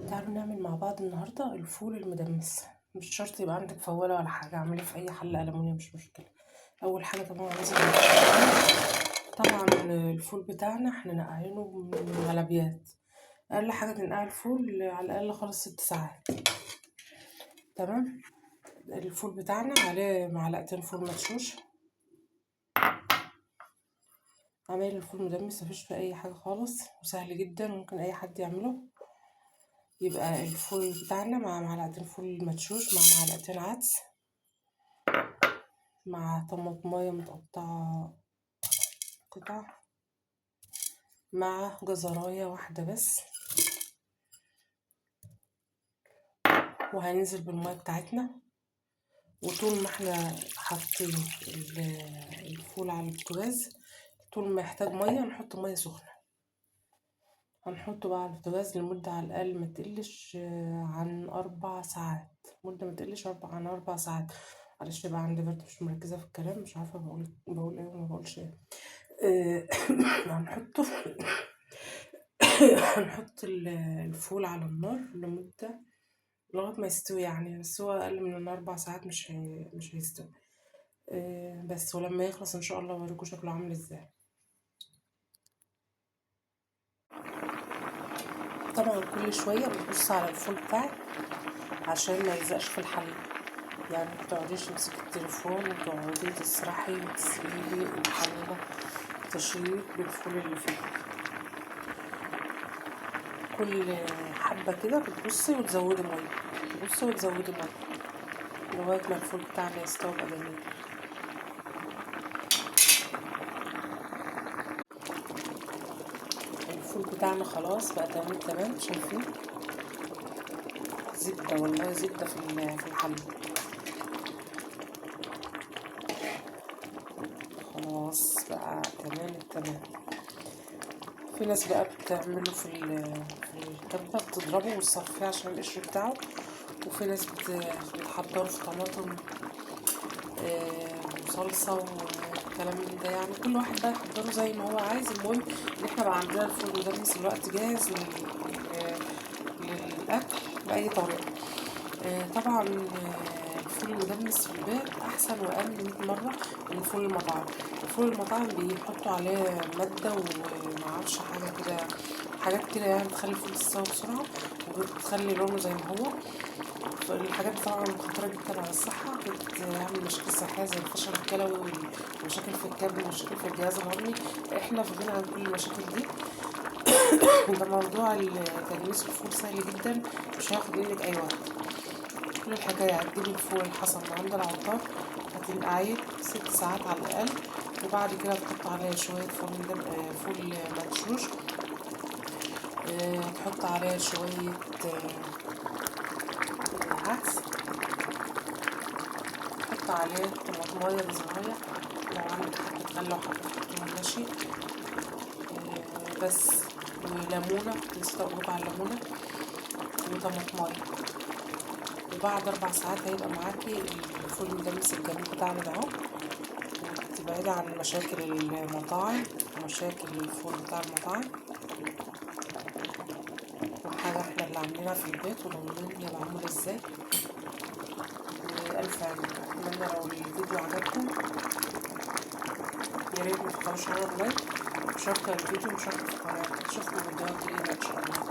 تعالوا نعمل مع بعض النهاردة الفول المدمس. مش شرط يبقى عندك فوالة ولا حاجة، اعمليه في أي حلة ألمونيوم مش مشكلة. أول حاجة طبعا لازم طبعا الفول بتاعنا احنا نقعينه من غلبيات. أقل حاجة تنقع الفول على الأقل خالص 6 ساعات. تمام. الفول بتاعنا عليه معلقتين فول مدشوش. عمايل الفول مدمس مفيش فيه أي حاجة خالص وسهل جدا، ممكن أي حد يعمله. يبقى الفول بتاعنا مع معلقتين فول مدشوش مع معلقتين عدس مع طماطمايه متقطعة قطع مع جزراية واحدة بس، وهننزل بالمية بتاعتنا. وطول ما احنا حاطين الفول على البوتاجاز، طول ما يحتاج مية نحط مية سخنة. هنحطه بقى على البوتاجاز لمدة على الأقل ما تقلش عن 4 ساعات، مدة ما تقلش عن 4 ساعات. معلش بقى عندي برد مش مركزة في الكلام، مش عارفة بقول ايه وما بقولش ايه. هنحطه هنحط الفول على النار لمدة لغاية ما يستوي، يعني بس هو أقل من 4 ساعات مش هيستوي. بس ولما يخلص إن شاء الله أوريكم شكله عامل ازاي. طبعا كل شوية بتبص على الفول بتاعك عشان ما يلزقش في الحلة، يعني متقعديش تمسكي التليفون وتقعدي تسرحي وتسيبي الحلة تشريط بالفول اللي فيه. كل حبة كده بتبصي وتزودي مية، تبصي وتزودي مية لغاية ما الفول بتاعنا يستوي بقى جميل. الفول بتاعنا خلاص بقى تمام. شايفين زبدة، والله زبدة في الحلة. خلاص بقى تمام. في ناس بقى بتعمله في الكبة بتضربه وتصفيه عشان القشر بتاعه، وفي ناس بتحضره في طماطم وصلصة والكلام من ده. يعني كل واحد بقى يحضره زي ما هو عايز. المهم ان احنا بقى عندنا الفول مدمس الوقت جاهز للأكل بأي طريقة. طبعا الفول المدمس في البيت أحسن وأقل 100 مرة من فول المطاعم. فول المطاعم بيحطوا عليه مادة ومعرفش حاجة كده، حاجات كده يعني بتخلي الفول يستوي بسرعة وبتخلي لونه زي ما هو. الحاجات دي طبعا خطيرة جدا على الصحة، بتعمل مشاكل صحية زي الفشل الكلوي ومشاكل في الكبد ومشاكل في الجهاز الهضمي. احنا في غنى عن كل المشاكل دي. ده موضوع تدميس الفول سهل جدا، مش هياخد منك اي وقت. كل الحكاية هتجيبي الفول الحصى من عند العطار، هتنقعيه 6 ساعات على الأقل، وبعد كده تحط عليه شوية فول مدشوش. تحط عليه شوية عدس، تحط عليه طماطماية بصغيرة، لو عندك حبة خل وحبة خضار ماشي. بس وليمونة، نسيت أقولكوا على الليمونة وطماطماية. وبعد 4 ساعات هيبقى معاكي الفول المدمس الجميل بتاعنا ده اهو. تبعدي عن مشاكل المطاعم ومشاكل الفول بتاع المطاعم، وحاجة احنا اللي عاملينها في البيت وضامنين هي معمولة ازاي. وألف عمل. أتمنى لو الفيديو عجبكم ياريت متبخلوش على اللايك وشاركوا الفيديو وشاركوا في القناة. اشوفكم فيديوهات جديدة ان شاء الله.